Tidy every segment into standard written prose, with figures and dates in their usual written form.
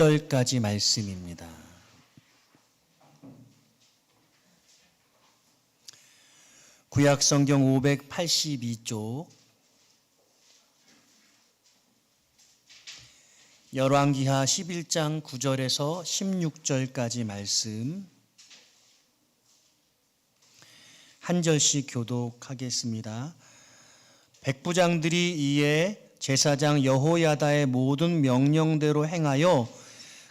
10절까지 말씀입니다. 구약성경 582쪽 열왕기하 11장 9절에서 16절까지 말씀 한 절씩 교독하겠습니다. 백부장들이 이에 제사장 여호야다의 모든 명령대로 행하여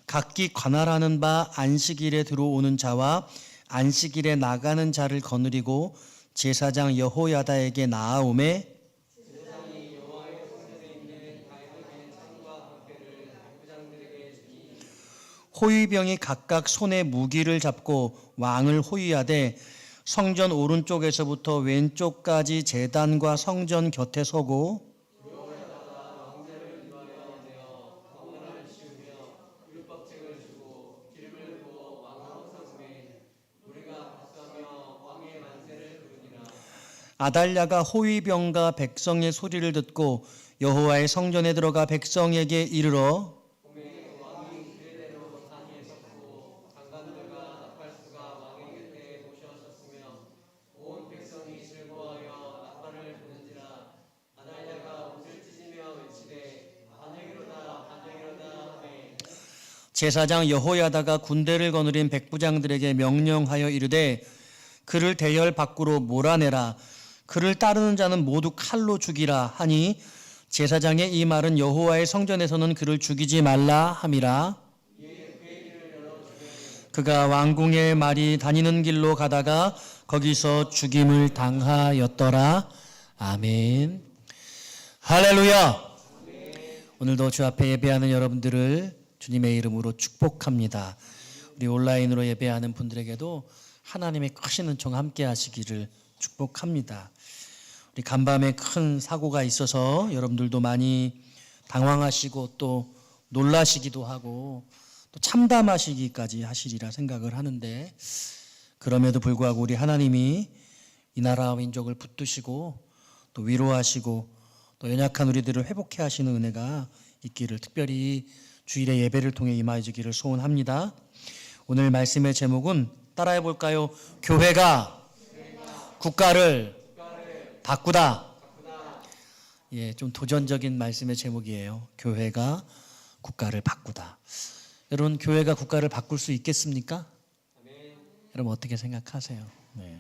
각기 관할하는 바 안식일에 들어오는 자와 안식일에 나가는 자를 거느리고 제사장 여호야다에게 나아오매 호위병이 각각 손에 무기를 잡고 왕을 호위하되 성전 오른쪽에서부터 왼쪽까지 제단과 성전 곁에 서고 아달랴가 호위병과 백성의 소리를 듣고 여호와의 성전에 들어가 백성에게 이르러 제사장 여호야다가 군대를 거느린 백부장들에게 명령하여 이르되 그를 대열 밖으로 몰아내라. 그를 따르는 자는 모두 칼로 죽이라 하니 제사장의 이 말은 여호와의 성전에서는 그를 죽이지 말라 함이라. 그가 왕궁의 말이 다니는 길로 가다가 거기서 죽임을 당하였더라. 아멘. 할렐루야. 오늘도 주 앞에 예배하는 여러분들을 주님의 이름으로 축복합니다. 우리 온라인으로 예배하는 분들에게도 하나님의 크신 은총 함께 하시기를 축복합니다. 우리 간밤에 큰 사고가 있어서 여러분들도 많이 당황하시고 또 놀라시기도 하고 또 참담하시기까지 하시리라 생각을 하는데, 그럼에도 불구하고 우리 하나님이 이 나라와 민족을 붙드시고 또 위로하시고 또 연약한 우리들을 회복해 하시는 은혜가 있기를 특별히 주일의 예배를 통해 임하여 주기를 소원합니다. 오늘 말씀의 제목은 따라해 볼까요? 교회가 국가를 바꾸다. 예, 좀 도전적인 말씀의 제목이에요. 교회가 국가를 바꾸다. 여러분, 교회가 국가를 바꿀 수 있겠습니까? 여러분 어떻게 생각하세요? 네.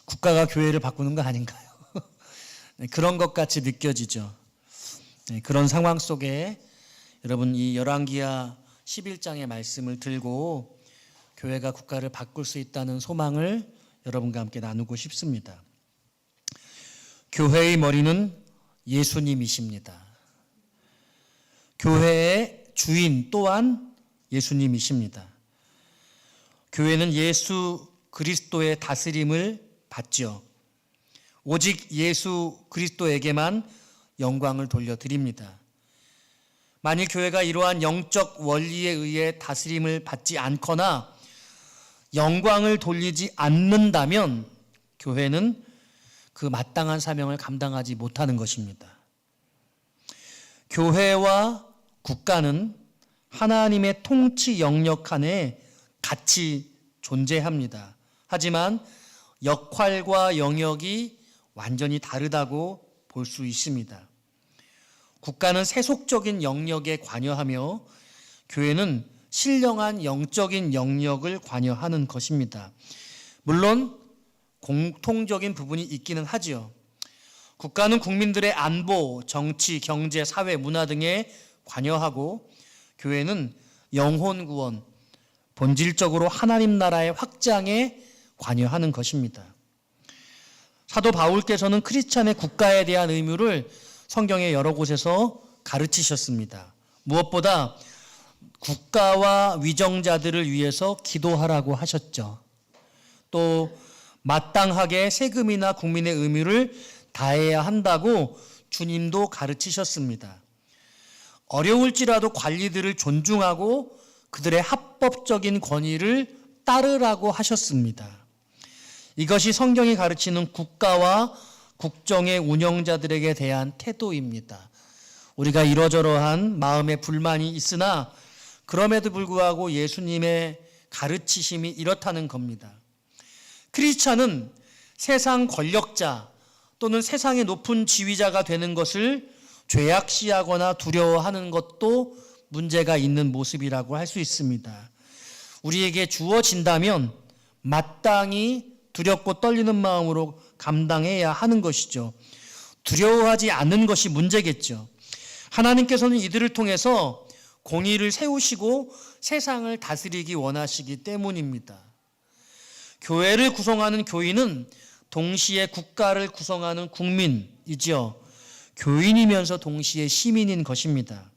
국가가 교회를 바꾸는 거 아닌가요? 네, 그런 것 같이 느껴지죠. 네, 그런 상황 속에 여러분 이 열왕기하 11장의 말씀을 들고 교회가 국가를 바꿀 수 있다는 소망을 여러분과 함께 나누고 싶습니다. 교회의 머리는 예수님이십니다. 교회의 주인 또한 예수님이십니다. 교회는 예수 그리스도의 다스림을 받죠. 오직 예수 그리스도에게만 영광을 돌려드립니다. 만일 교회가 이러한 영적 원리에 의해 다스림을 받지 않거나 영광을 돌리지 않는다면 교회는 그 마땅한 사명을 감당하지 못하는 것입니다. 교회와 국가는 하나님의 통치 영역 안에 같이 존재합니다. 하지만 역할과 영역이 완전히 다르다고 볼 수 있습니다. 국가는 세속적인 영역에 관여하며 교회는 신령한 영적인 영역을 관여하는 것입니다. 물론 공통적인 부분이 있기는 하지요. 국가는 국민들의 안보, 정치, 경제, 사회, 문화 등에 관여하고 교회는 영혼 구원, 본질적으로 하나님 나라의 확장에 관여하는 것입니다. 사도 바울께서는 크리스찬의 국가에 대한 의무를 성경의 여러 곳에서 가르치셨습니다. 무엇보다 국가와 위정자들을 위해서 기도하라고 하셨죠. 또 마땅하게 세금이나 국민의 의무를 다해야 한다고 주님도 가르치셨습니다. 어려울지라도 관리들을 존중하고 그들의 합법적인 권위를 따르라고 하셨습니다. 이것이 성경이 가르치는 국가와 국정의 운영자들에게 대한 태도입니다. 우리가 이러저러한 마음의 불만이 있으나 그럼에도 불구하고 예수님의 가르치심이 이렇다는 겁니다. 크리스찬은 세상 권력자 또는 세상의 높은 지위자가 되는 것을 죄악시하거나 두려워하는 것도 문제가 있는 모습이라고 할 수 있습니다. 우리에게 주어진다면 마땅히 두렵고 떨리는 마음으로 감당해야 하는 것이죠. 두려워하지 않는 것이 문제겠죠. 하나님께서는 이들을 통해서 공의를 세우시고 세상을 다스리기 원하시기 때문입니다. 교회를 구성하는 교인은 동시에 국가를 구성하는 국민이죠. 교인이면서 동시에 시민인 것입니다.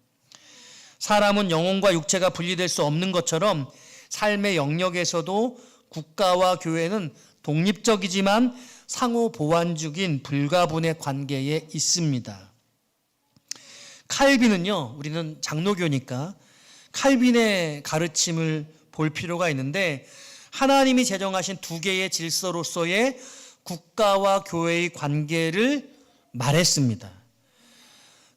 사람은 영혼과 육체가 분리될 수 없는 것처럼 삶의 영역에서도 국가와 교회는 독립적이지만 상호 보완적인 불가분의 관계에 있습니다. 칼빈은요, 우리는 장로교니까 칼빈의 가르침을 볼 필요가 있는데, 하나님이 제정하신 두 개의 질서로서의 국가와 교회의 관계를 말했습니다.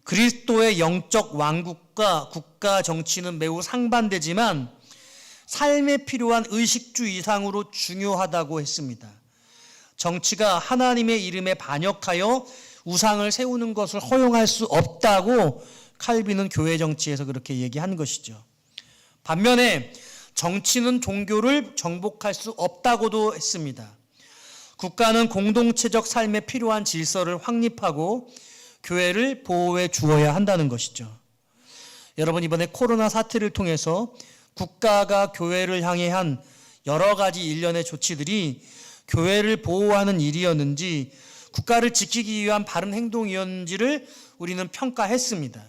그리스도의 영적 왕국과 국가 정치는 매우 상반되지만 삶에 필요한 의식주 이상으로 중요하다고 했습니다. 정치가 하나님의 이름에 반역하여 우상을 세우는 것을 허용할 수 없다고 칼빈은 교회 정치에서 그렇게 얘기한 것이죠. 반면에 정치는 종교를 정복할 수 없다고도 했습니다. 국가는 공동체적 삶에 필요한 질서를 확립하고 교회를 보호해 주어야 한다는 것이죠. 여러분, 이번에 코로나 사태를 통해서 국가가 교회를 향해 한 여러 가지 일련의 조치들이 교회를 보호하는 일이었는지 국가를 지키기 위한 바른 행동이었는지를 우리는 평가했습니다.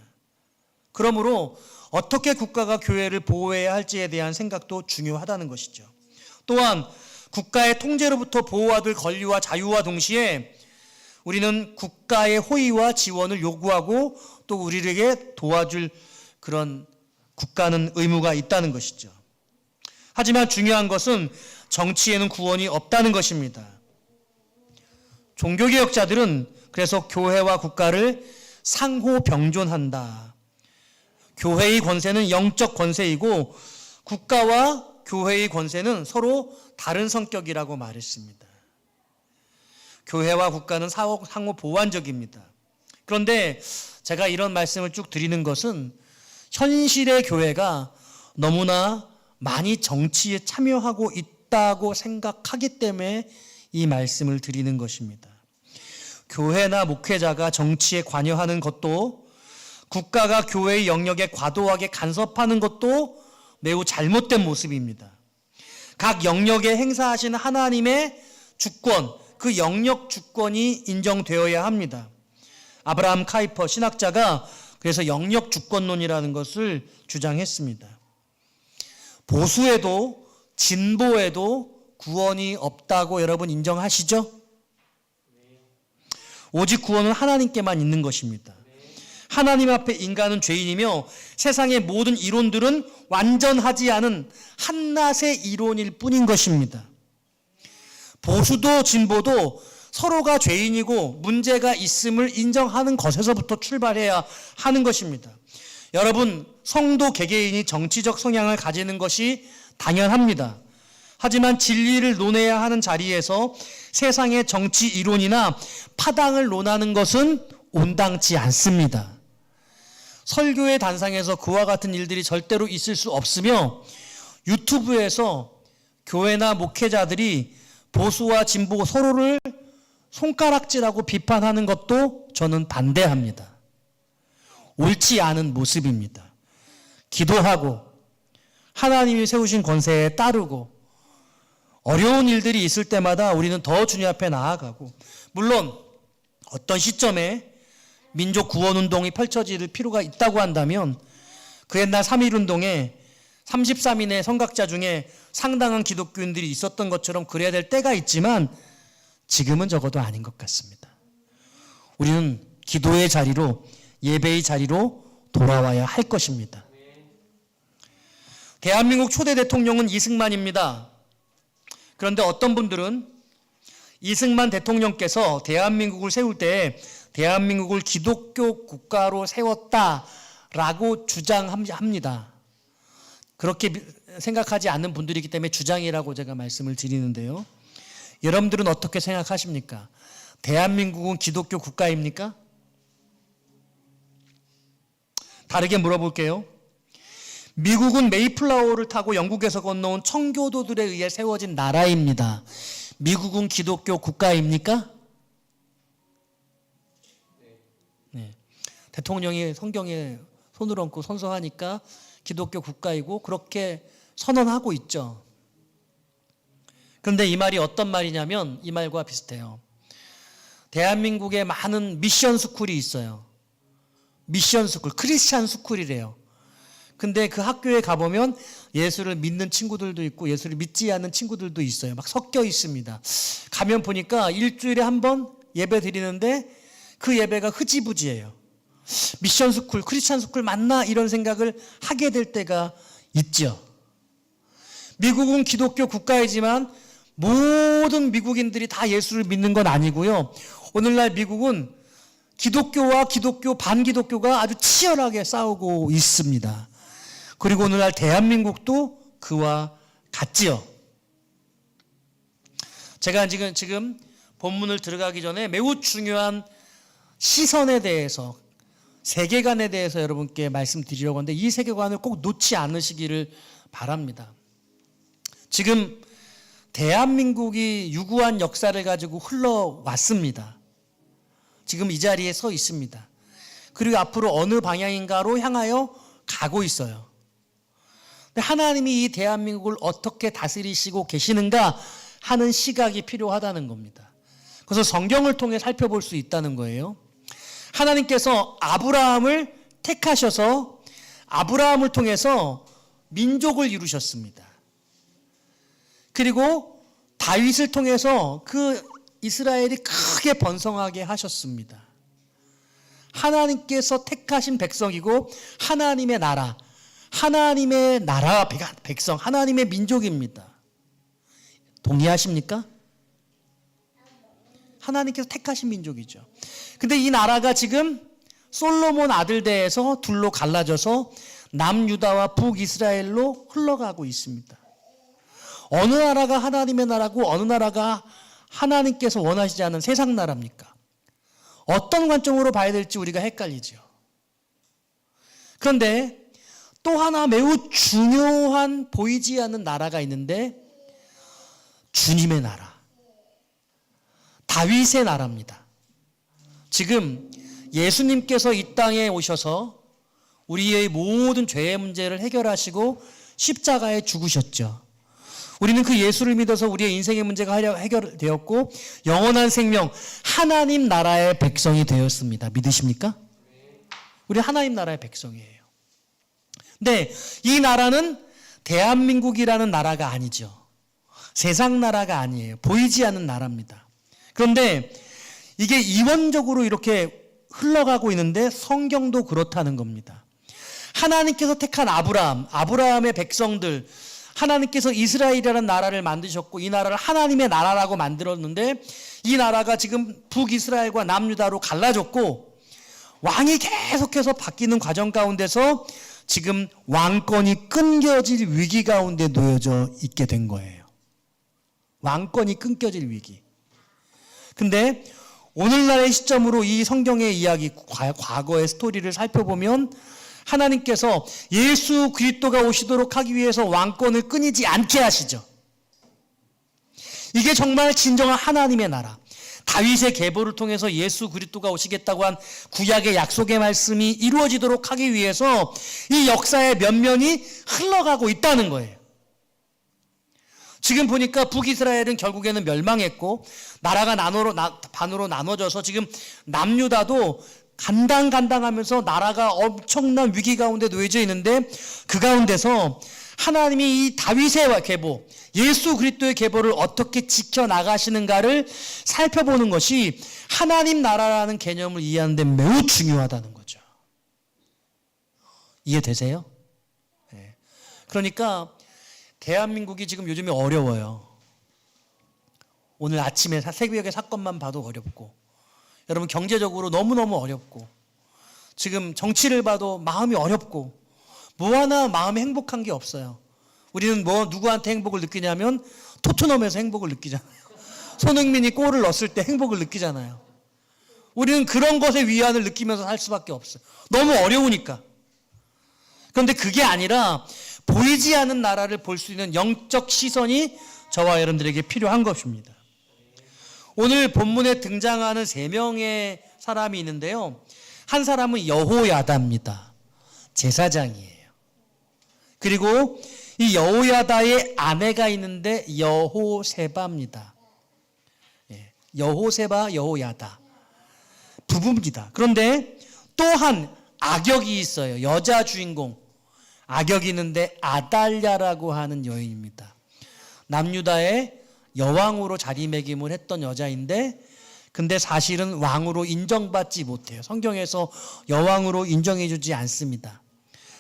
그러므로 어떻게 국가가 교회를 보호해야 할지에 대한 생각도 중요하다는 것이죠. 또한 국가의 통제로부터 보호받을 권리와 자유와 동시에 우리는 국가의 호의와 지원을 요구하고 또 우리에게 도와줄 그런 국가는 의무가 있다는 것이죠. 하지만 중요한 것은 정치에는 구원이 없다는 것입니다. 종교개혁자들은 그래서 교회와 국가를 상호 병존한다. 교회의 권세는 영적 권세이고 국가와 교회의 권세는 서로 다른 성격이라고 말했습니다. 교회와 국가는 상호 보완적입니다. 그런데 제가 이런 말씀을 쭉 드리는 것은 현실의 교회가 너무나 많이 정치에 참여하고 있다고 생각하기 때문에 이 말씀을 드리는 것입니다. 교회나 목회자가 정치에 관여하는 것도, 국가가 교회의 영역에 과도하게 간섭하는 것도 매우 잘못된 모습입니다. 각 영역에 행사하시는 하나님의 주권, 그 영역 주권이 인정되어야 합니다. 아브라함 카이퍼 신학자가 그래서 영역 주권론이라는 것을 주장했습니다. 보수에도 진보에도 구원이 없다고 여러분 인정하시죠? 오직 구원은 하나님께만 있는 것입니다. 하나님 앞에 인간은 죄인이며 세상의 모든 이론들은 완전하지 않은 한낱의 이론일 뿐인 것입니다. 보수도 진보도 서로가 죄인이고 문제가 있음을 인정하는 것에서부터 출발해야 하는 것입니다. 여러분, 성도 개개인이 정치적 성향을 가지는 것이 당연합니다. 하지만 진리를 논해야 하는 자리에서 세상의 정치 이론이나 파당을 논하는 것은 온당치 않습니다. 설교의 단상에서 그와 같은 일들이 절대로 있을 수 없으며, 유튜브에서 교회나 목회자들이 보수와 진보 서로를 손가락질하고 비판하는 것도 저는 반대합니다. 옳지 않은 모습입니다. 기도하고 하나님이 세우신 권세에 따르고 어려운 일들이 있을 때마다 우리는 더 주님 앞에 나아가고, 물론 어떤 시점에 민족 구원운동이 펼쳐질 필요가 있다고 한다면 그 옛날 3.1운동에 33인의 선각자 중에 상당한 기독교인들이 있었던 것처럼 그래야 될 때가 있지만 지금은 적어도 아닌 것 같습니다. 우리는 기도의 자리로, 예배의 자리로 돌아와야 할 것입니다. 대한민국 초대 대통령은 이승만입니다. 그런데 어떤 분들은 이승만 대통령께서 대한민국을 세울 때 대한민국을 기독교 국가로 세웠다라고 주장합니다. 그렇게 생각하지 않는 분들이기 때문에 주장이라고 제가 말씀을 드리는데요. 여러분들은 어떻게 생각하십니까? 대한민국은 기독교 국가입니까? 다르게 물어볼게요. 미국은 메이플라워를 타고 영국에서 건너온 청교도들에 의해 세워진 나라입니다. 미국은 기독교 국가입니까? 네. 대통령이 성경에 손을 얹고 선서하니까 기독교 국가이고 그렇게 선언하고 있죠. 그런데 이 말이 어떤 말이냐면 이 말과 비슷해요. 대한민국에 많은 미션 스쿨이 있어요. 미션 스쿨, 크리스찬 스쿨이래요. 근데 그 학교에 가보면 예수를 믿는 친구들도 있고 예수를 믿지 않는 친구들도 있어요. 막 섞여 있습니다. 가면 보니까 일주일에 한 번 예배 드리는데 그 예배가 흐지부지예요. 미션 스쿨, 크리스찬 스쿨 맞나? 이런 생각을 하게 될 때가 있죠. 미국은 기독교 국가이지만 모든 미국인들이 다 예수를 믿는 건 아니고요. 오늘날 미국은 기독교와 기독교, 반기독교가 아주 치열하게 싸우고 있습니다. 그리고 오늘날 대한민국도 그와 같지요. 제가 지금 본문을 들어가기 전에 매우 중요한 시선에 대해서, 세계관에 대해서 여러분께 말씀드리려고 하는데 이 세계관을 꼭 놓지 않으시기를 바랍니다. 지금 대한민국이 유구한 역사를 가지고 흘러왔습니다. 지금 이 자리에 서 있습니다. 그리고 앞으로 어느 방향인가로 향하여 가고 있어요. 근데 하나님이 이 대한민국을 어떻게 다스리시고 계시는가 하는 시각이 필요하다는 겁니다. 그래서 성경을 통해 살펴볼 수 있다는 거예요. 하나님께서 아브라함을 택하셔서 아브라함을 통해서 민족을 이루셨습니다. 그리고 다윗을 통해서 그 이스라엘이 크게 번성하게 하셨습니다. 하나님께서 택하신 백성이고 하나님의 나라 백성, 하나님의 민족입니다. 동의하십니까? 하나님께서 택하신 민족이죠. 근데 이 나라가 지금 솔로몬 아들대에서 둘로 갈라져서 남유다와 북이스라엘로 흘러가고 있습니다. 어느 나라가 하나님의 나라고 어느 나라가 하나님께서 원하시지 않는 세상 나라입니까? 어떤 관점으로 봐야 될지 우리가 헷갈리죠. 그런데 또 하나 매우 중요한 보이지 않는 나라가 있는데 주님의 나라, 다윗의 나라입니다. 지금 예수님께서 이 땅에 오셔서 우리의 모든 죄의 문제를 해결하시고 십자가에 죽으셨죠. 우리는 그 예수를 믿어서 우리의 인생의 문제가 해결되었고 영원한 생명, 하나님 나라의 백성이 되었습니다. 믿으십니까? 우리 하나님 나라의 백성이에요. 근데 이 나라는 대한민국이라는 나라가 아니죠. 세상 나라가 아니에요. 보이지 않는 나라입니다. 그런데 이게 이원적으로 이렇게 흘러가고 있는데 성경도 그렇다는 겁니다. 하나님께서 택한 아브라함의 백성들, 하나님께서 이스라엘이라는 나라를 만드셨고 이 나라를 하나님의 나라라고 만들었는데 이 나라가 지금 북이스라엘과 남유다로 갈라졌고 왕이 계속해서 바뀌는 과정 가운데서 지금 왕권이 끊겨질 위기 가운데 놓여져 있게 된 거예요. 왕권이 끊겨질 위기. 근데 오늘날의 시점으로 이 성경의 이야기, 과거의 스토리를 살펴보면 하나님께서 예수 그리스도가 오시도록 하기 위해서 왕권을 끊이지 않게 하시죠. 이게 정말 진정한 하나님의 나라. 다윗의 계보를 통해서 예수 그리스도가 오시겠다고 한 구약의 약속의 말씀이 이루어지도록 하기 위해서 이 역사의 면면이 흘러가고 있다는 거예요. 지금 보니까 북이스라엘은 결국에는 멸망했고 나라가 반으로 나눠져서 지금 남유다도 간당간당하면서 나라가 엄청난 위기 가운데 놓여져 있는데 그 가운데서 하나님이 이 다윗의 계보, 예수 그리스도의 계보를 어떻게 지켜나가시는가를 살펴보는 것이 하나님 나라라는 개념을 이해하는 데 매우 중요하다는 거죠. 이해되세요? 네. 그러니까 대한민국이 지금 요즘에 어려워요. 오늘 아침에 새벽에 사건만 봐도 어렵고 여러분 경제적으로 너무너무 어렵고 지금 정치를 봐도 마음이 어렵고 뭐 하나 마음에 행복한 게 없어요. 우리는 누구한테 행복을 느끼냐면 토트넘에서 행복을 느끼잖아요. 손흥민이 골을 넣었을 때 행복을 느끼잖아요. 우리는 그런 것에 위안을 느끼면서 살 수밖에 없어요. 너무 어려우니까. 그런데 그게 아니라 보이지 않는 나라를 볼 수 있는 영적 시선이 저와 여러분들에게 필요한 것입니다. 오늘 본문에 등장하는 3명의 사람이 있는데요. 한 사람은 여호야다입니다. 제사장이에요. 그리고 이 여호야다의 아내가 있는데 여호세바입니다. 여호세바, 여호야다. 부부입니다. 그런데 또한 악역이 있어요. 여자 주인공. 악역이 있는데 아달랴라고 하는 여인입니다. 남유다의 여왕으로 자리매김을 했던 여자인데 근데 사실은 왕으로 인정받지 못해요. 성경에서 여왕으로 인정해주지 않습니다.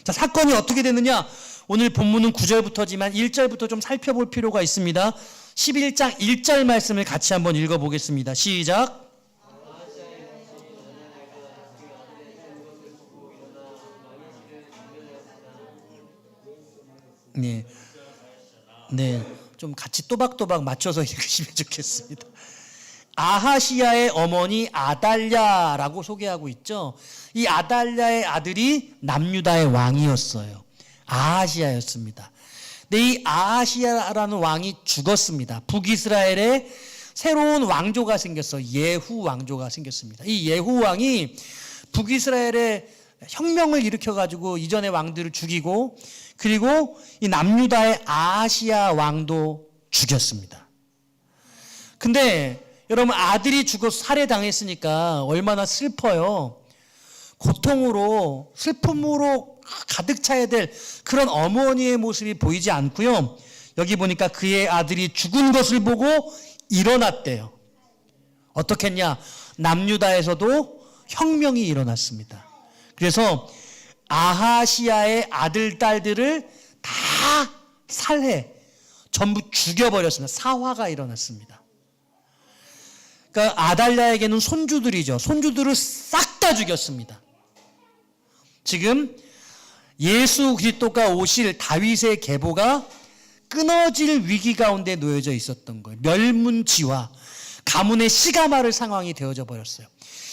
자, 사건이 어떻게 됐느냐? 오늘 본문은 9절부터지만 1절부터 좀 살펴볼 필요가 있습니다. 11장 1절 말씀을 같이 한번 읽어보겠습니다. 시작. 네, 좀 같이 또박또박 맞춰서 읽으시면 좋겠습니다. 아하시야의 어머니 아달랴라고 소개하고 있죠. 이 아달랴의 아들이 남유다의 왕이었어요. 아하시야였습니다. 근데 이 아하시야라는 왕이 죽었습니다. 북이스라엘에 새로운 왕조가 생겼어요. 예후 왕조가 생겼습니다. 이 예후 왕이 북이스라엘에 혁명을 일으켜가지고 이전의 왕들을 죽이고 그리고 이 남유다의 아하시야 왕도 죽였습니다. 근데 여러분 아들이 죽어서 살해당했으니까 얼마나 슬퍼요. 고통으로 슬픔으로 가득 차야 될 그런 어머니의 모습이 보이지 않고요. 여기 보니까 그의 아들이 죽은 것을 보고 일어났대요. 어떻게 했냐? 남유다에서도 혁명이 일어났습니다. 그래서 아하시야의 아들, 딸들을 다 살해, 전부 죽여버렸습니다. 사화가 일어났습니다. 그러니까 아달랴에게는 손주들이죠. 손주들을 싹 다 죽였습니다. 지금 예수 그리스도가 오실 다윗의 계보가 끊어질 위기 가운데 놓여져 있었던 거예요. 멸문지화, 가문의 씨가 마를 상황이 되어져 버렸어요.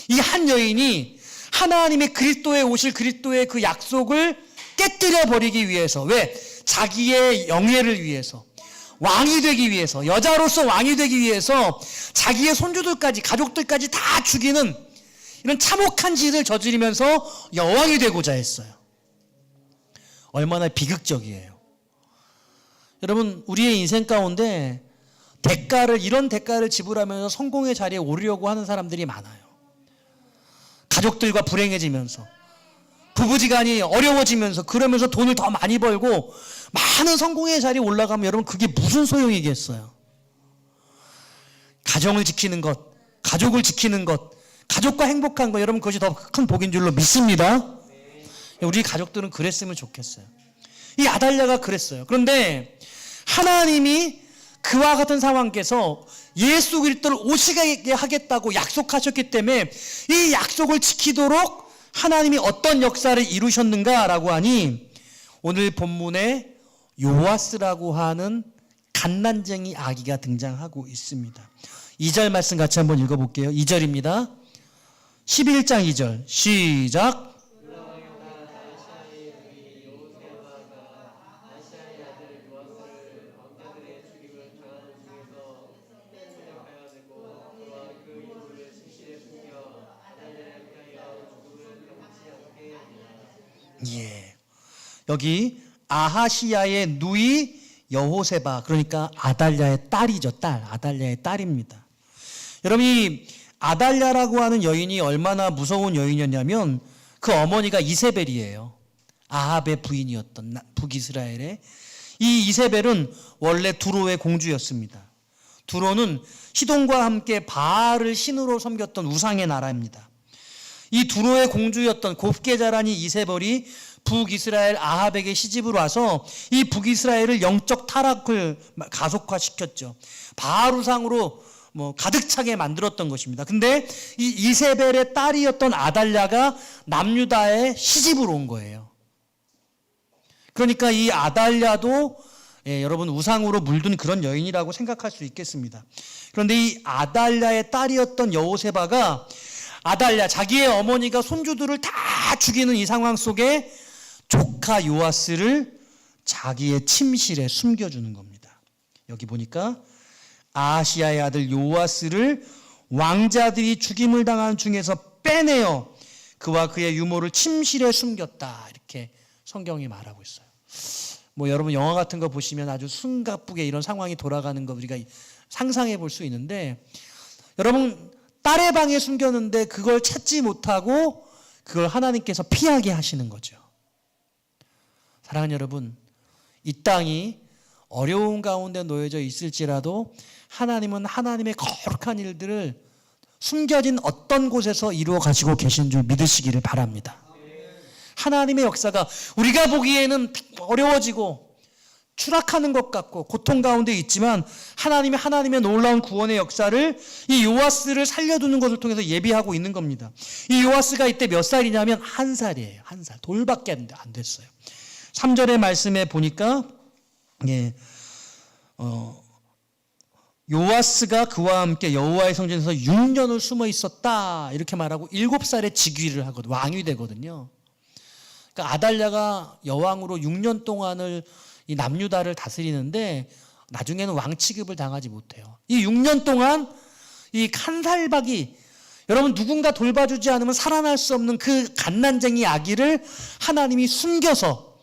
이 한 여인이 하나님의 그리스도에 오실 그리스도의 그 약속을 깨뜨려 버리기 위해서, 왜? 자기의 영예를 위해서, 왕이 되기 위해서, 여자로서 왕이 되기 위해서 자기의 손주들까지, 가족들까지 다 죽이는 이런 참혹한 짓을 저지르면서 여왕이 되고자 했어요. 얼마나 비극적이에요. 여러분, 우리의 인생 가운데 이런 대가를 지불하면서 성공의 자리에 오르려고 하는 사람들이 많아요. 가족들과 불행해지면서, 부부지간이 어려워지면서, 그러면서 돈을 더 많이 벌고 많은 성공의 자리에 올라가면 여러분 그게 무슨 소용이겠어요. 가정을 지키는 것, 가족을 지키는 것, 가족과 행복한 것, 여러분 그것이 더 큰 복인 줄로 믿습니다. 우리 가족들은 그랬으면 좋겠어요. 이 아달랴가 그랬어요. 그런데 하나님이 그와 같은 상황께서 예수 그리스도를 오시게 하겠다고 약속하셨기 때문에 이 약속을 지키도록 하나님이 어떤 역사를 이루셨는가라고 하니 오늘 본문에 요아스라고 하는 갓난쟁이 아기가 등장하고 있습니다. 2절 말씀 같이 한번 읽어볼게요. 2절입니다. 11장 2절 시작. 여기 아하시야의 누이 여호세바, 그러니까 아달랴의 딸이죠. 아달랴의 딸입니다. 여러분, 이 아달랴라고 하는 여인이 얼마나 무서운 여인이었냐면 그 어머니가 이세벨이에요. 아합의 부인이었던 북이스라엘의. 이 이세벨은 원래 두로의 공주였습니다. 두로는 시돈과 함께 바알을 신으로 섬겼던 우상의 나라입니다. 이 두로의 공주였던 곱게 자란 이 이세벨이 북이스라엘 아합에게 시집을 와서 이 북이스라엘을 영적 타락을 가속화시켰죠. 바알 우상으로 가득 차게 만들었던 것입니다. 근데 이 이세벨의 딸이었던 아달랴가 남유다에 시집을 온 거예요. 그러니까 이 아달랴도 여러분 우상으로 물든 그런 여인이라고 생각할 수 있겠습니다. 그런데 이 아달랴의 딸이었던 여호세바가 아달랴 자기의 어머니가 손주들을 다 죽이는 이 상황 속에 조카 요아스를 자기의 침실에 숨겨주는 겁니다. 여기 보니까 아하시야의 아들 요아스를 왕자들이 죽임을 당한 중에서 빼내어 그와 그의 유모를 침실에 숨겼다. 이렇게 성경이 말하고 있어요. 뭐 여러분 영화 같은 거 보시면 아주 숨가쁘게 이런 상황이 돌아가는 거 우리가 상상해 볼 수 있는데, 여러분 딸의 방에 숨겼는데 그걸 찾지 못하고 그걸 하나님께서 피하게 하시는 거죠. 사랑하는 여러분, 이 땅이 어려운 가운데 놓여져 있을지라도 하나님은 하나님의 거룩한 일들을 숨겨진 어떤 곳에서 이루어 가시고 계신 줄 믿으시기를 바랍니다. 하나님의 역사가 우리가 보기에는 어려워지고 추락하는 것 같고 고통 가운데 있지만 하나님의 놀라운 구원의 역사를 이 요아스를 살려두는 것을 통해서 예비하고 있는 겁니다. 이 요아스가 이때 몇 살이냐면 1살이에요. 1살. 돌밖에 안 됐어요. 3절의 말씀에 보니까 요아스가 그와 함께 여호와의 성전에서 6년을 숨어 있었다 이렇게 말하고 7살에 즉위를 하거든요. 왕이 되거든요. 그러니까 아달랴가 여왕으로 6년 동안을 이 남유다를 다스리는데 나중에는 왕 취급을 당하지 못해요. 이 6년 동안 이 칸살박이, 여러분 누군가 돌봐주지 않으면 살아날 수 없는 그 갓난쟁이 아기를 하나님이 숨겨서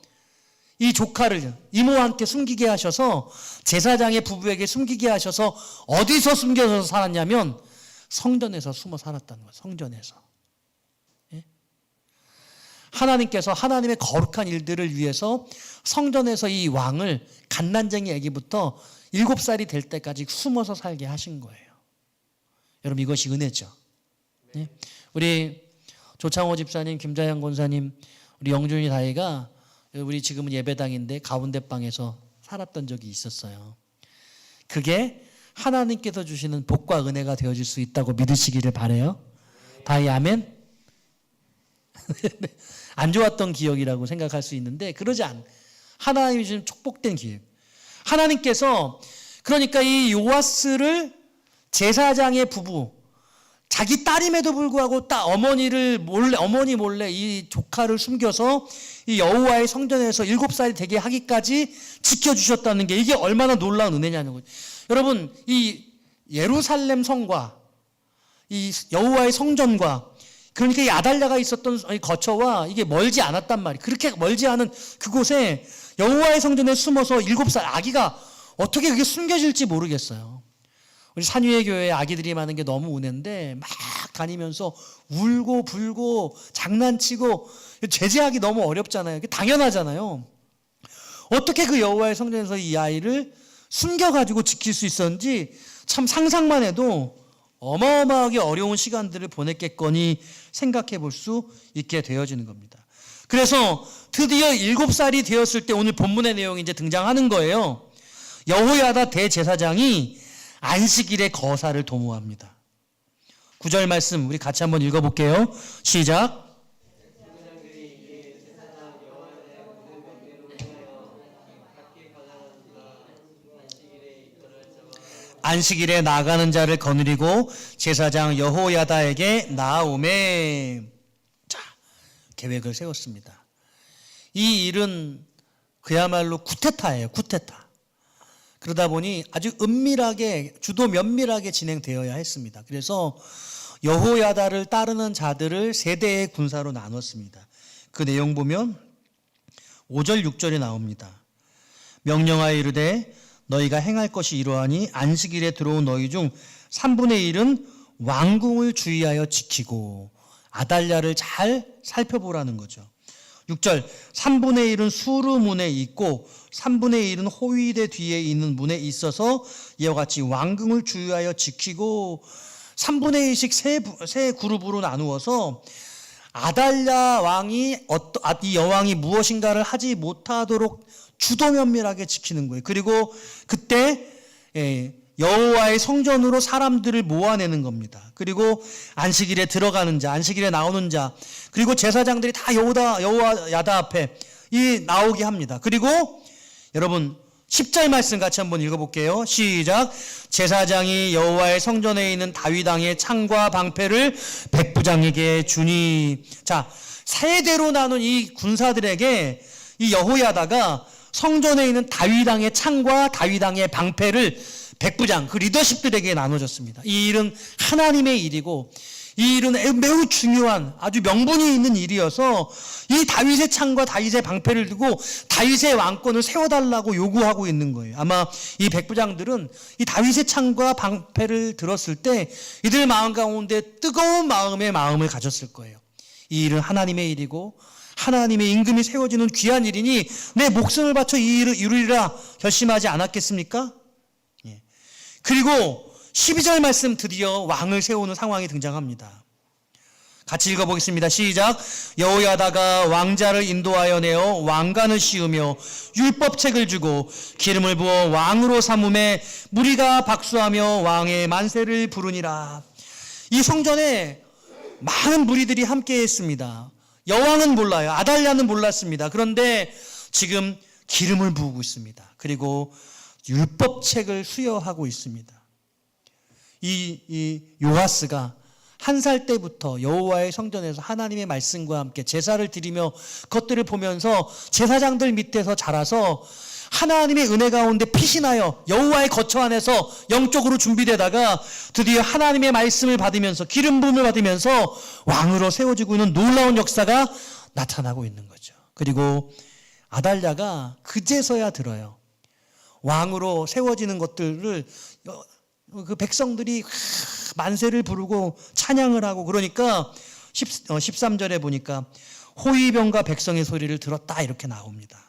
이 조카를 이모한테 숨기게 하셔서 제사장의 부부에게 숨기게 하셔서 어디서 숨겨서 살았냐면 성전에서 숨어 살았다는 거예요. 성전에서. 하나님께서 하나님의 거룩한 일들을 위해서 성전에서 이 왕을 갓난쟁이 아기부터 7살이 될 때까지 숨어서 살게 하신 거예요. 여러분 이것이 은혜죠. 네? 우리 조창호 집사님, 김자영 권사님, 우리 영준이 다이가 우리 지금은 예배당인데 가운데 방에서 살았던 적이 있었어요. 그게 하나님께서 주시는 복과 은혜가 되어질 수 있다고 믿으시기를 바라요. 다이 아멘? 안 좋았던 기억이라고 생각할 수 있는데 그러지 않. 하나님이 주신 축복된 기억. 하나님께서 그러니까 이 요아스를 제사장의 부부, 자기 딸임에도 불구하고 어머니 몰래 이 조카를 숨겨서 이 여호와의 성전에서 7살이 되게 하기까지 지켜주셨다는 게 이게 얼마나 놀라운 은혜냐는 거죠. 여러분 이 예루살렘 성과 이 여호와의 성전과 그러니까 이 아달랴가 있었던 거처와 이게 멀지 않았단 말이에요. 그렇게 멀지 않은 그곳에 여호와의 성전에 숨어서 7살 아기가 어떻게 그게 숨겨질지 모르겠어요. 우리 산위의 교회에 아기들이 많은 게 너무 은혜인데 막 다니면서 울고 불고 장난치고 제재하기 너무 어렵잖아요. 당연하잖아요. 어떻게 그 여호와의 성전에서 이 아이를 숨겨가지고 지킬 수 있었는지 참 상상만 해도 어마어마하게 어려운 시간들을 보냈겠거니 생각해 볼 수 있게 되어지는 겁니다. 그래서 드디어 7살이 되었을 때 오늘 본문의 내용이 이제 등장하는 거예요. 여호야다 대제사장이 안식일에 거사를 도모합니다. 9절 말씀 우리 같이 한번 읽어볼게요. 시작. 안식일에 나가는 자를 거느리고 제사장 여호야다에게 나아오매. 자, 계획을 세웠습니다. 이 일은 그야말로 쿠데타예요. 쿠데타. 그러다 보니 아주 은밀하게 주도 면밀하게 진행되어야 했습니다. 그래서 여호야다를 따르는 자들을 세 대의 군사로 나눴습니다. 그 내용 보면 5절 6절에 나옵니다. 명령하여 이르되 너희가 행할 것이 이러하니 안식일에 들어온 너희 중 3분의 1은 왕궁을 주의하여 지키고 아달랴를 잘 살펴보라는 거죠. 6절 3분의 1은 수르문에 있고 3분의 1은 호위대 뒤에 있는 문에 있어서 이와 같이 왕궁을 주의하여 지키고 3분의 1씩 세 그룹으로 나누어서 아달랴 왕이 이 여왕이 무엇인가를 하지 못하도록 주도 면밀하게 지키는 거예요. 그리고 그때 여호와의 성전으로 사람들을 모아내는 겁니다. 그리고 안식일에 들어가는 자, 안식일에 나오는 자, 그리고 제사장들이 다 여호와 야다 앞에 나오게 합니다. 그리고 여러분 10절 말씀 같이 한번 읽어볼게요. 시작. 제사장이 여호와의 성전에 있는 다윗 왕의 창과 방패를 백부장에게 주니. 자, 세대로 나눈 이 군사들에게 이 여호야다가 성전에 있는 다윗 왕의 창과 다윗 왕의 방패를 백부장, 그 리더십들에게 나눠줬습니다. 이 일은 하나님의 일이고 이 일은 매우 중요한 아주 명분이 있는 일이어서 이 다윗의 창과 다윗의 방패를 두고 다윗의 왕권을 세워달라고 요구하고 있는 거예요. 아마 이 백부장들은 이 다윗의 창과 방패를 들었을 때 이들 마음 가운데 뜨거운 마음을 가졌을 거예요. 이 일은 하나님의 일이고 하나님의 임금이 세워지는 귀한 일이니 내 목숨을 바쳐 이 일을 이루리라 결심하지 않았겠습니까? 그리고 12절 말씀 드디어 왕을 세우는 상황이 등장합니다. 같이 읽어보겠습니다. 시작. 여호야다가 왕자를 인도하여 내어 왕관을 씌우며 율법책을 주고 기름을 부어 왕으로 삼음에 무리가 박수하며 왕의 만세를 부르니라. 이 성전에 많은 무리들이 함께 했습니다. 여왕은 몰라요. 아달랴는 몰랐습니다. 그런데 지금 기름을 부으고 있습니다. 그리고 율법책을 수여하고 있습니다. 이 요아스가 한 살 때부터 여호와의 성전에서 하나님의 말씀과 함께 제사를 드리며 그것들을 보면서 제사장들 밑에서 자라서 하나님의 은혜 가운데 피신하여 여호와의 거처 안에서 영적으로 준비되다가 드디어 하나님의 말씀을 받으면서 기름 부음을 받으면서 왕으로 세워지고 있는 놀라운 역사가 나타나고 있는 거죠. 그리고 아달랴가 그제서야 들어요. 왕으로 세워지는 것들을 그 백성들이 만세를 부르고 찬양을 하고 그러니까 13절에 보니까 호위병과 백성의 소리를 들었다 이렇게 나옵니다.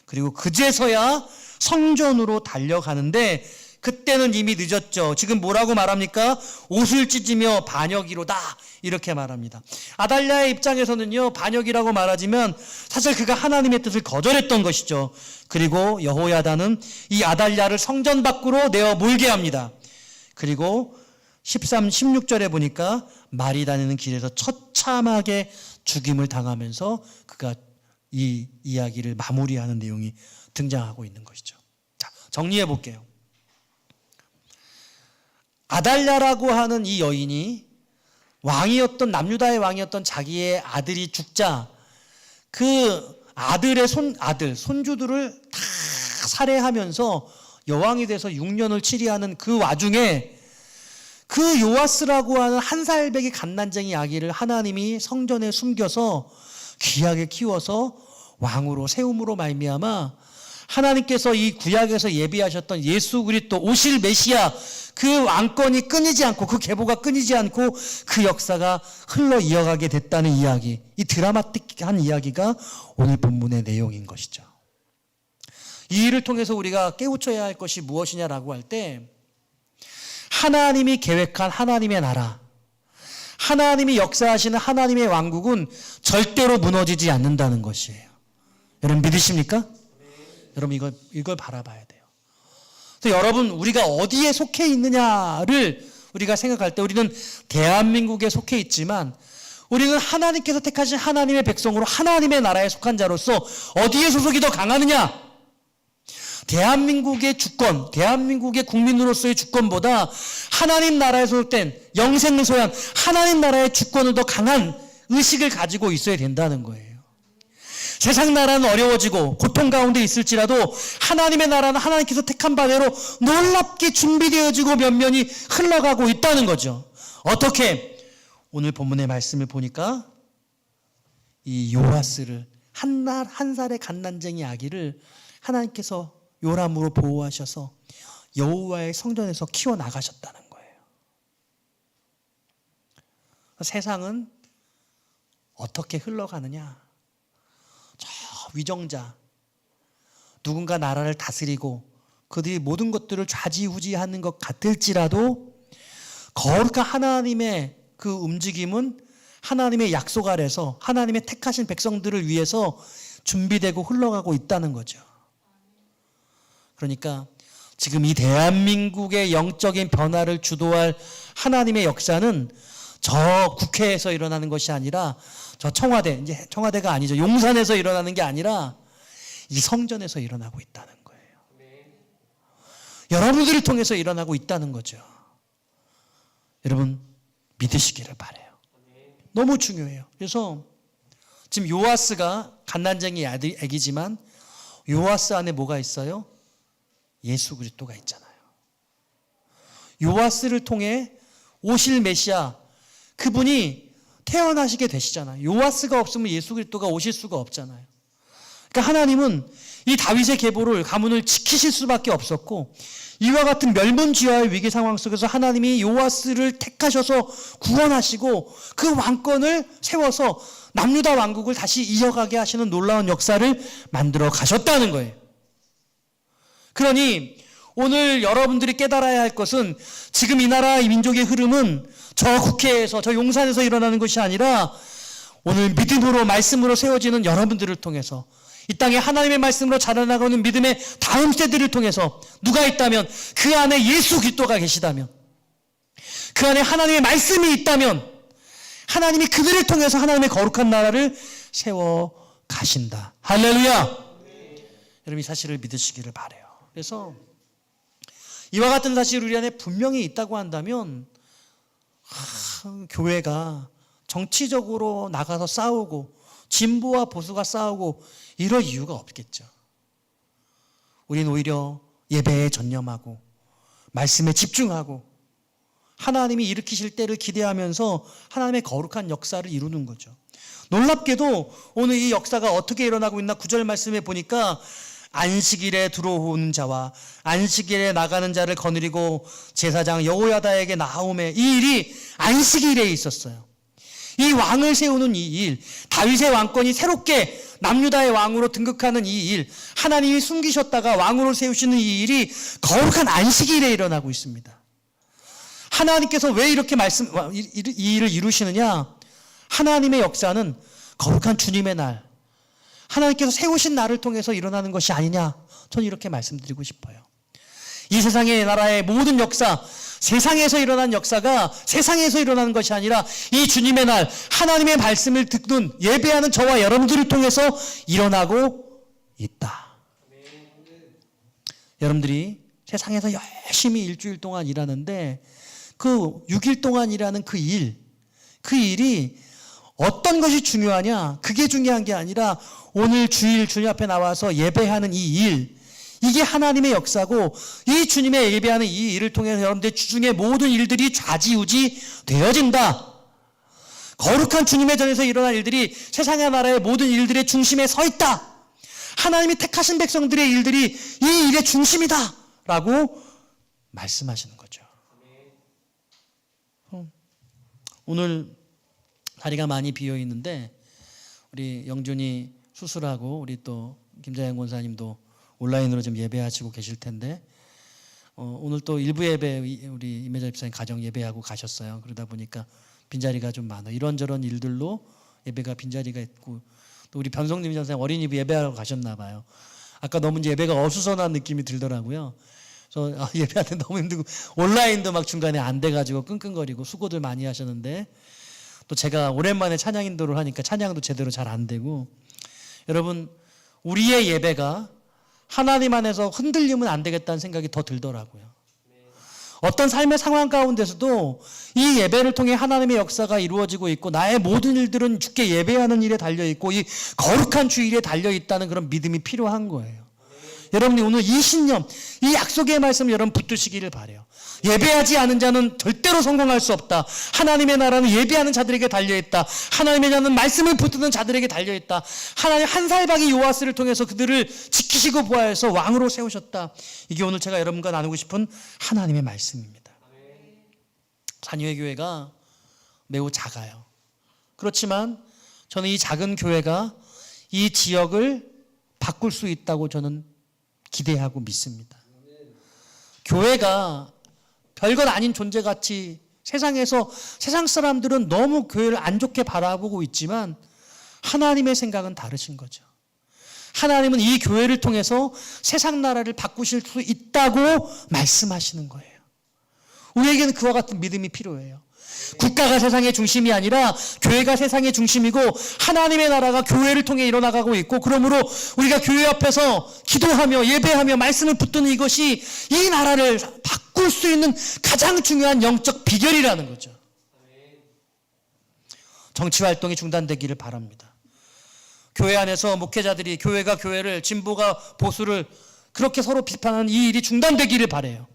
그리고 그제서야 성전으로 달려가는데 그때는 이미 늦었죠. 지금 뭐라고 말합니까? 옷을 찢으며 반역이로다 이렇게 말합니다. 아달랴의 입장에서는요, 반역이라고 말하지만 사실 그가 하나님의 뜻을 거절했던 것이죠. 그리고 여호야다는 이 아달랴를 성전 밖으로 내어 몰게 합니다. 그리고 16절에 보니까 말이 다니는 길에서 처참하게 죽임을 당하면서 그가 이 이야기를 마무리하는 내용이 등장하고 있는 것이죠. 자, 정리해 볼게요. 아달랴라고 하는 이 여인이 왕이었던 남유다의 왕이었던 자기의 아들이 죽자 그 아들의 손주들을 다 살해하면서 여왕이 돼서 6년을 치리하는 그 와중에 그 요아스라고 하는 한 살배기 갓난쟁이 아기를 하나님이 성전에 숨겨서 귀하게 키워서 왕으로 세움으로 말미암아 하나님께서 이 구약에서 예비하셨던 예수 그리스도 오실 메시아 그 왕권이 끊이지 않고 그 계보가 끊이지 않고 그 역사가 흘러 이어가게 됐다는 이야기, 이 드라마틱한 이야기가 오늘 본문의 내용인 것이죠. 이 일을 통해서 우리가 깨우쳐야 할 것이 무엇이냐라고 할 때 하나님이 계획한 하나님의 나라, 하나님이 역사하시는 하나님의 왕국은 절대로 무너지지 않는다는 것이에요. 여러분 믿으십니까? 여러분 이걸 바라봐야 돼요. 그래서 여러분 우리가 어디에 속해 있느냐를 우리가 생각할 때 우리는 대한민국에 속해 있지만 우리는 하나님께서 택하신 하나님의 백성으로 하나님의 나라에 속한 자로서 어디에 소속이 더 강하느냐? 대한민국의 주권, 대한민국의 국민으로서의 주권보다 하나님 나라에 소속된 영생을 소유한 하나님 나라의 주권을 더 강한 의식을 가지고 있어야 된다는 거예요. 세상 나라는 어려워지고 고통 가운데 있을지라도 하나님의 나라는 하나님께서 택한 바대로 놀랍게 준비되어지고 면면이 흘러가고 있다는 거죠. 어떻게? 오늘 본문의 말씀을 보니까 이 요아스를 한 살의 갓난쟁이 아기를 하나님께서 요람으로 보호하셔서 여호와의 성전에서 키워나가셨다는 거예요. 세상은 어떻게 흘러가느냐? 저 위정자, 누군가 나라를 다스리고 그들이 모든 것들을 좌지우지하는 것 같을지라도 거룩한 하나님의 그 움직임은 하나님의 약속 아래서 하나님의 택하신 백성들을 위해서 준비되고 흘러가고 있다는 거죠. 그러니까 지금 이 대한민국의 영적인 변화를 주도할 하나님의 역사는 저 국회에서 일어나는 것이 아니라 저 청와대, 이제 청와대가 아니죠. 용산에서 일어나는 게 아니라 이 성전에서 일어나고 있다는 거예요. 여러분들을 통해서 일어나고 있다는 거죠. 여러분 믿으시기를 바라요. 너무 중요해요. 그래서 지금 요아스가 갓난쟁이 애기지만 요아스 안에 뭐가 있어요? 예수 그리스도가 있잖아요. 요아스를 통해 오실 메시아 그분이 태어나시게 되시잖아요. 요아스가 없으면 예수 그리스도가 오실 수가 없잖아요. 그러니까 하나님은 이 다윗의 계보를 가문을 지키실 수밖에 없었고 이와 같은 멸문지화의 위기 상황 속에서 하나님이 요아스를 택하셔서 구원하시고 그 왕권을 세워서 남유다 왕국을 다시 이어가게 하시는 놀라운 역사를 만들어 가셨다는 거예요. 그러니 오늘 여러분들이 깨달아야 할 것은 지금 이 나라 이 민족의 흐름은 저 국회에서 저 용산에서 일어나는 것이 아니라 오늘 믿음으로 말씀으로 세워지는 여러분들을 통해서 이 땅에 하나님의 말씀으로 자라나가는 믿음의 다음 세대를 통해서 누가 있다면 그 안에 예수 그리스도가 계시다면 그 안에 하나님의 말씀이 있다면 하나님이 그들을 통해서 하나님의 거룩한 나라를 세워 가신다. 할렐루야. 여러분 이 사실을 믿으시기를 바라요. 그래서 이와 같은 사실이 우리 안에 분명히 있다고 한다면 교회가 정치적으로 나가서 싸우고 진보와 보수가 싸우고 이럴 이유가 없겠죠. 우리는 오히려 예배에 전념하고 말씀에 집중하고 하나님이 일으키실 때를 기대하면서 하나님의 거룩한 역사를 이루는 거죠. 놀랍게도 오늘 이 역사가 어떻게 일어나고 있나 9절 말씀에 보니까 안식일에 들어오는 자와 안식일에 나가는 자를 거느리고 제사장 여호야다에게 나아오매 이 일이 안식일에 있었어요. 이 왕을 세우는 이 일, 다윗의 왕권이 새롭게 남유다의 왕으로 등극하는 이 일, 하나님이 숨기셨다가 왕으로 세우시는 이 일이 거룩한 안식일에 일어나고 있습니다. 하나님께서 왜 이렇게 이 일을 이루시느냐? 하나님의 역사는 거룩한 주님의 날, 하나님께서 세우신 날을 통해서 일어나는 것이 아니냐? 저는 이렇게 말씀드리고 싶어요. 이 세상의 나라의 모든 역사, 세상에서 일어난 역사가 세상에서 일어나는 것이 아니라 이 주님의 날, 하나님의 말씀을 듣는 예배하는 저와 여러분들을 통해서 일어나고 있다. 여러분들이 세상에서 열심히 일주일 동안 일하는데 그 6일 동안 일하는 그 일이 어떤 것이 중요하냐? 그게 중요한 게 아니라 오늘 주일 주님 앞에 나와서 예배하는 이 일, 이게 하나님의 역사고 이 주님의 예배하는 이 일을 통해서 여러분들의 주중의 모든 일들이 좌지우지 되어진다. 거룩한 주님의 전에서 일어난 일들이 세상의 나라의 모든 일들의 중심에 서 있다. 하나님이 택하신 백성들의 일들이 이 일의 중심이다 라고 말씀하시는 거죠. 오늘 자리가 많이 비어 있는데 우리 영준이 수술하고 우리 또 김자영 권사님도 온라인으로 좀 예배하시고 계실 텐데 오늘 또 일부 예배 우리 임혜자 집사님 가정 예배하고 가셨어요. 그러다 보니까 빈자리가 좀 많아. 이런저런 일들로 예배가 빈자리가 있고 또 우리 변성님 전사님 어린이집 예배하러 가셨나 봐요. 아까 너무 이제 예배가 어수선한 느낌이 들더라고요. 그래서 예배하는데 너무 힘들고 온라인도 막 중간에 안 돼가지고 끙끙거리고 수고들 많이 하셨는데 또 제가 오랜만에 찬양 인도를 하니까 찬양도 제대로 잘 안 되고 여러분 우리의 예배가 하나님 안에서 흔들리면 안 되겠다는 생각이 더 들더라고요. 어떤 삶의 상황 가운데서도 이 예배를 통해 하나님의 역사가 이루어지고 있고 나의 모든 일들은 주께 예배하는 일에 달려있고 이 거룩한 주일에 달려있다는 그런 믿음이 필요한 거예요. 여러분이 오늘 이 신념, 이 약속의 말씀을 여러분 붙드시기를 바라요. 예배하지 않은 자는 절대로 성공할 수 없다. 하나님의 나라는 예배하는 자들에게 달려있다. 하나님의 나라는 말씀을 붙드는 자들에게 달려있다. 하나님 한 살박이 요아스를 통해서 그들을 지키시고 보호해서 왕으로 세우셨다. 이게 오늘 제가 여러분과 나누고 싶은 하나님의 말씀입니다. 산유의 교회가 매우 작아요. 그렇지만 저는 이 작은 교회가 이 지역을 바꿀 수 있다고 저는 기대하고 믿습니다. 교회가 별것 아닌 존재같이 세상에서 세상 사람들은 너무 교회를 안 좋게 바라보고 있지만 하나님의 생각은 다르신 거죠. 하나님은 이 교회를 통해서 세상 나라를 바꾸실 수 있다고 말씀하시는 거예요. 우리에게는 그와 같은 믿음이 필요해요. 국가가 세상의 중심이 아니라 교회가 세상의 중심이고 하나님의 나라가 교회를 통해 일어나가고 있고, 그러므로 우리가 교회 앞에서 기도하며 예배하며 말씀을 붙드는 이것이 이 나라를 바꿀 수 있는 가장 중요한 영적 비결이라는 거죠. 정치활동이 중단되기를 바랍니다. 교회 안에서 목회자들이 교회가 교회를, 진보가 보수를 그렇게 서로 비판하는 이 일이 중단되기를 바라요.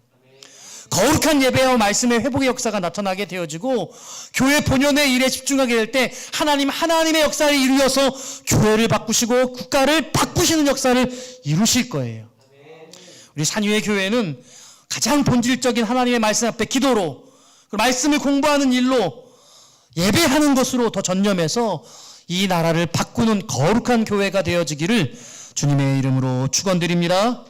거룩한 예배와 말씀의 회복의 역사가 나타나게 되어지고 교회 본연의 일에 집중하게 될 때 하나님의 역사를 이루어서 교회를 바꾸시고 국가를 바꾸시는 역사를 이루실 거예요. 우리 산유의 교회는 가장 본질적인 하나님의 말씀 앞에 기도로, 말씀을 공부하는 일로, 예배하는 것으로 더 전념해서 이 나라를 바꾸는 거룩한 교회가 되어지기를 주님의 이름으로 축원드립니다.